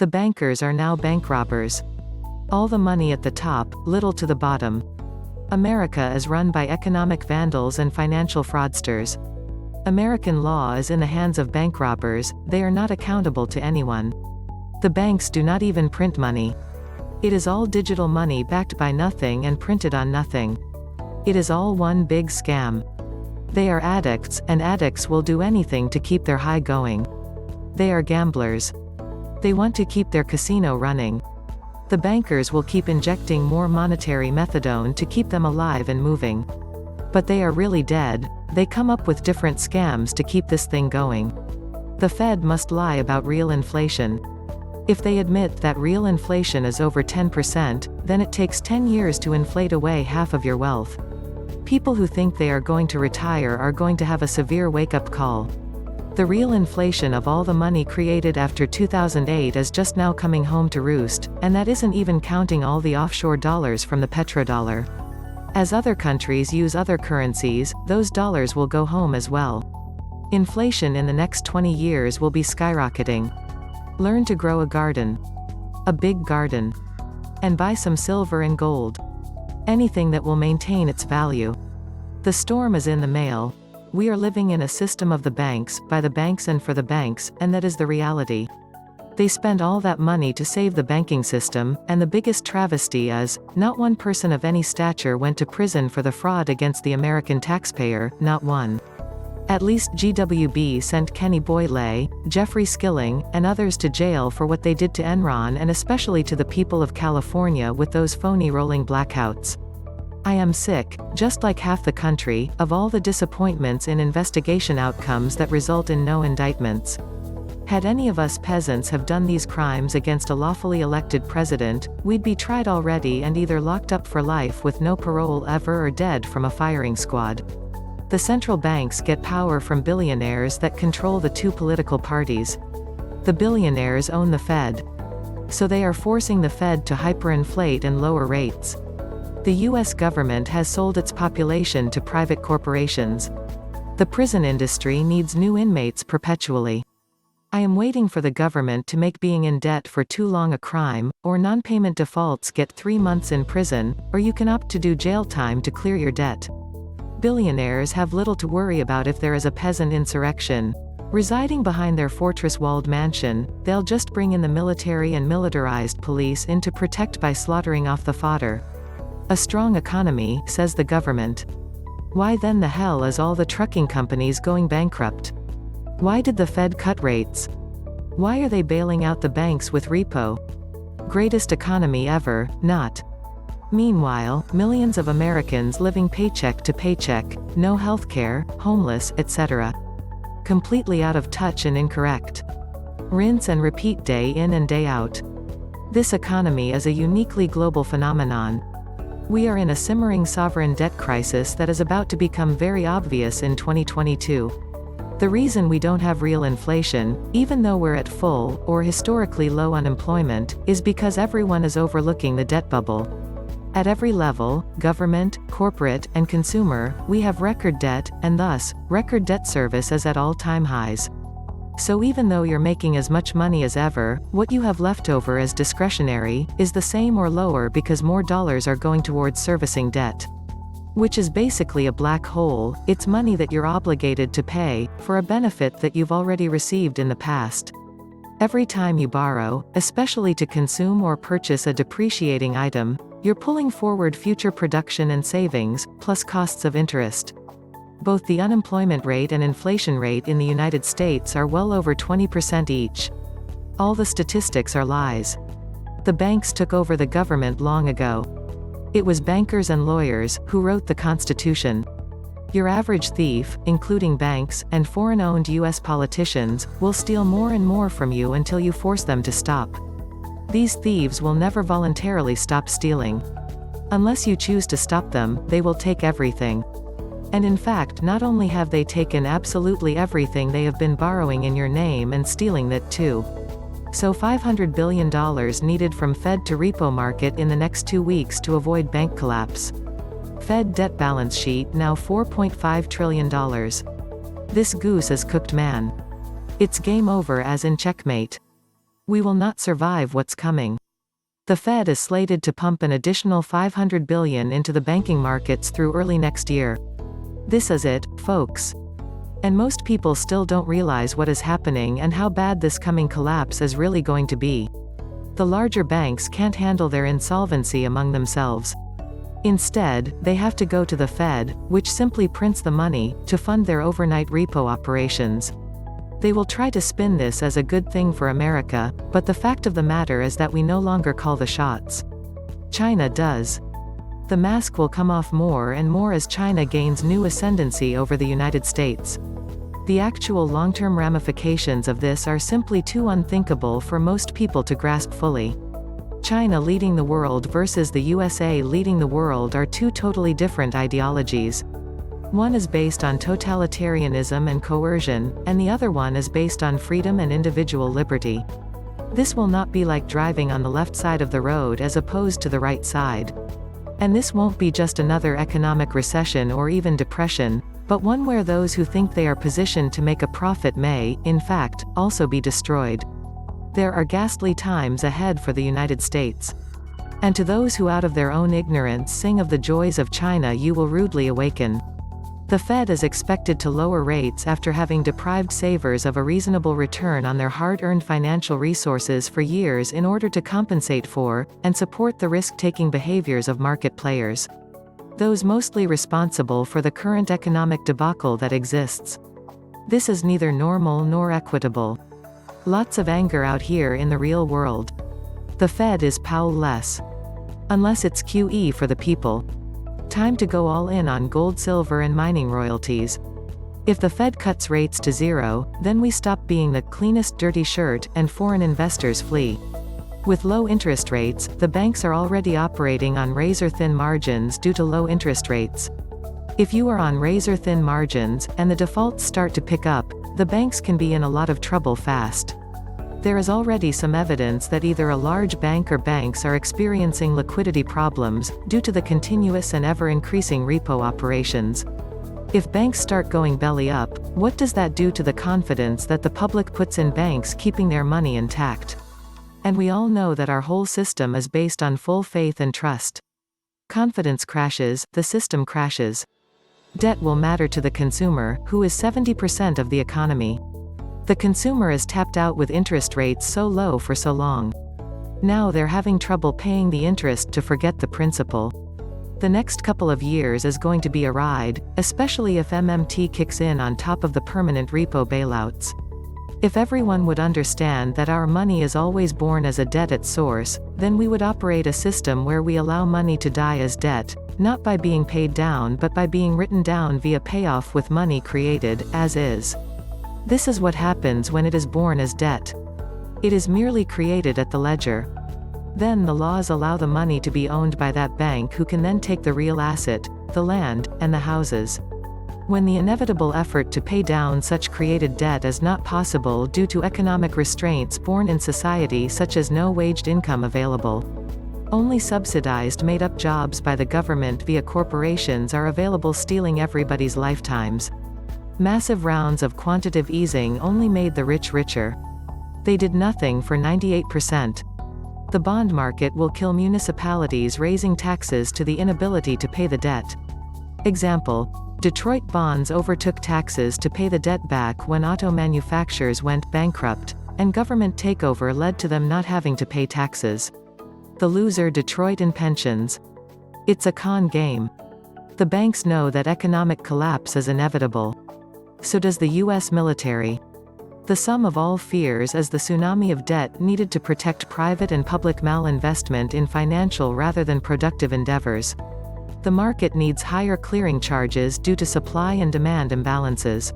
The bankers are now bank robbers. All the money at the top, little to the bottom. America is run by economic vandals and financial fraudsters. American law is in the hands of bank robbers, they are not accountable to anyone. The banks do not even print money. It is all digital money backed by nothing and printed on nothing. It is all one big scam. They are addicts, and addicts will do anything to keep their high going. They are gamblers. They want to keep their casino running. The bankers will keep injecting more monetary methadone to keep them alive and moving. But they are really dead. They come up with different scams to keep this thing going. The Fed must lie about real inflation. If they admit that real inflation is over 10%, then it takes 10 years to inflate away half of your wealth. People who think they are going to retire are going to have a severe wake-up call. The real inflation of all the money created after 2008 is just now coming home to roost, and that isn't even counting all the offshore dollars from the petrodollar. As other countries use other currencies, those dollars will go home as well. Inflation in the next 20 years will be skyrocketing. Learn to grow a garden. A big garden. And buy some silver and gold. Anything that will maintain its value. The storm is in the mail. We are living in a system of the banks, by the banks and for the banks, and that is the reality. They spend all that money to save the banking system, and the biggest travesty is, not one person of any stature went to prison for the fraud against the American taxpayer, not one. At least GWB sent Kenny Boyle, Jeffrey Skilling, and others to jail for what they did to Enron and especially to the people of California with those phony rolling blackouts. I am sick, just like half the country, of all the disappointments in investigation outcomes that result in no indictments. Had any of us peasants have done these crimes against a lawfully elected president, we'd be tried already and either locked up for life with no parole ever or dead from a firing squad. The central banks get power from billionaires that control the two political parties. The billionaires own the Fed. So they are forcing the Fed to hyperinflate and lower rates. The US government has sold its population to private corporations. The prison industry needs new inmates perpetually. I am waiting for the government to make being in debt for too long a crime, or non-payment defaults get 3 months in prison, or you can opt to do jail time to clear your debt. Billionaires have little to worry about if there is a peasant insurrection. Residing behind their fortress-walled mansion, they'll just bring in the military and militarized police in to protect by slaughtering off the fodder. A strong economy, says the government. Why then the hell is all the trucking companies going bankrupt? Why did the Fed cut rates? Why are they bailing out the banks with repo? Greatest economy ever, not. Meanwhile, millions of Americans living paycheck to paycheck, no healthcare, homeless, etc. Completely out of touch and incorrect. Rinse and repeat day in and day out. This economy is a uniquely global phenomenon. We are in a simmering sovereign debt crisis that is about to become very obvious in 2022. The reason we don't have real inflation, even though we're at full, or historically low unemployment, is because everyone is overlooking the debt bubble. At every level, government, corporate, and consumer, we have record debt, and thus, record debt service is at all-time highs. So even though you're making as much money as ever, what you have left over as discretionary, is the same or lower because more dollars are going towards servicing debt. Which is basically a black hole. It's money that you're obligated to pay, for a benefit that you've already received in the past. Every time you borrow, especially to consume or purchase a depreciating item, you're pulling forward future production and savings, plus costs of interest. Both the unemployment rate and inflation rate in the United States are well over 20% each. All the statistics are lies. The banks took over the government long ago. It was bankers and lawyers who wrote the Constitution. Your average thief, including banks, and foreign-owned US politicians, will steal more and more from you until you force them to stop. These thieves will never voluntarily stop stealing. Unless you choose to stop them, they will take everything. And in fact, not only have they taken absolutely everything, they have been borrowing in your name and stealing that too. So $500 billion needed from Fed to repo market in the next 2 weeks to avoid bank collapse. Fed debt balance sheet now $4.5 trillion. This goose is cooked, man. It's game over as in checkmate. We will not survive what's coming. The Fed is slated to pump an additional $500 billion into the banking markets through early next year. This is it, folks. And most people still don't realize what is happening and how bad this coming collapse is really going to be. The larger banks can't handle their insolvency among themselves. Instead, they have to go to the Fed, which simply prints the money, to fund their overnight repo operations. They will try to spin this as a good thing for America, but the fact of the matter is that we no longer call the shots. China does. The mask will come off more and more as China gains new ascendancy over the United States. The actual long-term ramifications of this are simply too unthinkable for most people to grasp fully. China leading the world versus the USA leading the world are two totally different ideologies. One is based on totalitarianism and coercion, and the other one is based on freedom and individual liberty. This will not be like driving on the left side of the road as opposed to the right side. And this won't be just another economic recession or even depression, but one where those who think they are positioned to make a profit may, in fact, also be destroyed. There are ghastly times ahead for the United States. And to those who out of their own ignorance sing of the joys of China, you will rudely awaken. The Fed is expected to lower rates after having deprived savers of a reasonable return on their hard-earned financial resources for years in order to compensate for, and support the risk-taking behaviors of market players. Those mostly responsible for the current economic debacle that exists. This is neither normal nor equitable. Lots of anger out here in the real world. The Fed is Powell-less. Unless it's QE for the people. Time to go all in on gold, silver and mining royalties. If the Fed cuts rates to zero, then we stop being the cleanest dirty shirt, and foreign investors flee. With low interest rates, the banks are already operating on razor-thin margins due to low interest rates. If you are on razor-thin margins, and the defaults start to pick up, the banks can be in a lot of trouble fast. There is already some evidence that either a large bank or banks are experiencing liquidity problems, due to the continuous and ever-increasing repo operations. If banks start going belly up, what does that do to the confidence that the public puts in banks keeping their money intact? And we all know that our whole system is based on full faith and trust. Confidence crashes, the system crashes. Debt will matter to the consumer, who is 70% of the economy. The consumer is tapped out with interest rates so low for so long. Now they're having trouble paying the interest to forget the principal. The next couple of years is going to be a ride, especially if MMT kicks in on top of the permanent repo bailouts. If everyone would understand that our money is always born as a debt at source, then we would operate a system where we allow money to die as debt, not by being paid down but by being written down via payoff with money created, as is. This is what happens when it is born as debt. It is merely created at the ledger. Then the laws allow the money to be owned by that bank, who can then take the real asset, the land, and the houses. When the inevitable effort to pay down such created debt is not possible due to economic restraints born in society, such as no waged income available. Only subsidized made-up jobs by the government via corporations are available, stealing everybody's lifetimes. Massive rounds of quantitative easing only made the rich richer. They did nothing for 98%. The bond market will kill municipalities, raising taxes to the inability to pay the debt. Example: Detroit bonds overtook taxes to pay the debt back when auto manufacturers went bankrupt, and government takeover led to them not having to pay taxes. The loser Detroit in pensions. It's a con game. The banks know that economic collapse is inevitable. So does the US military. The sum of all fears is the tsunami of debt needed to protect private and public malinvestment in financial rather than productive endeavors. The market needs higher clearing charges due to supply and demand imbalances.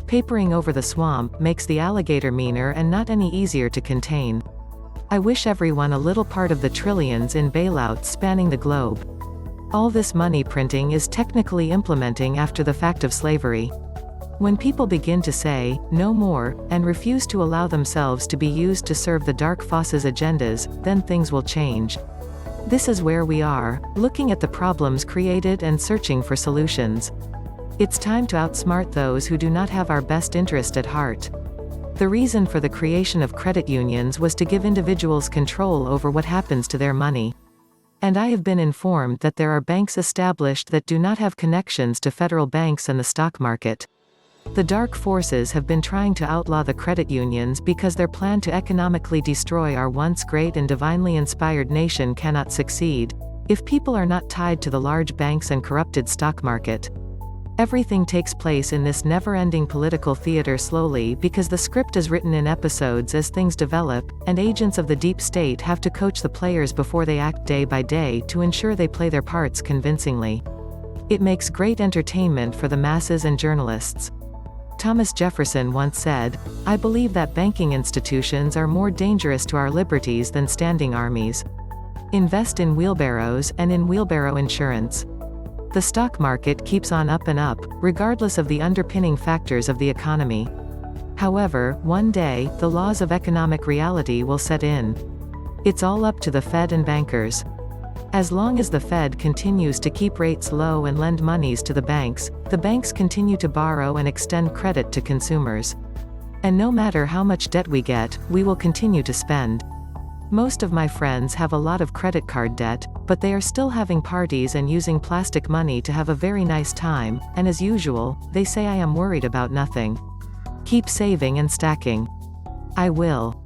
Papering over the swamp makes the alligator meaner and not any easier to contain. I wish everyone a little part of the trillions in bailouts spanning the globe. All this money printing is technically implementing after the fact of slavery. When people begin to say, no more, and refuse to allow themselves to be used to serve the dark forces' agendas, then things will change. This is where we are, looking at the problems created and searching for solutions. It's time to outsmart those who do not have our best interest at heart. The reason for the creation of credit unions was to give individuals control over what happens to their money. And I have been informed that there are banks established that do not have connections to federal banks and the stock market. The dark forces have been trying to outlaw the credit unions because their plan to economically destroy our once great and divinely inspired nation cannot succeed if people are not tied to the large banks and corrupted stock market. Everything takes place in this never-ending political theater slowly because the script is written in episodes as things develop, and agents of the deep state have to coach the players before they act day by day to ensure they play their parts convincingly. It makes great entertainment for the masses and journalists. Thomas Jefferson once said, "I believe that banking institutions are more dangerous to our liberties than standing armies. Invest in wheelbarrows and in wheelbarrow insurance." The stock market keeps on up and up, regardless of the underpinning factors of the economy. However, one day, the laws of economic reality will set in. It's all up to the Fed and bankers. As long as the Fed continues to keep rates low and lend monies to the banks continue to borrow and extend credit to consumers. And no matter how much debt we get, we will continue to spend. Most of my friends have a lot of credit card debt, but they are still having parties and using plastic money to have a very nice time, and as usual, they say I am worried about nothing. Keep saving and stacking. I will.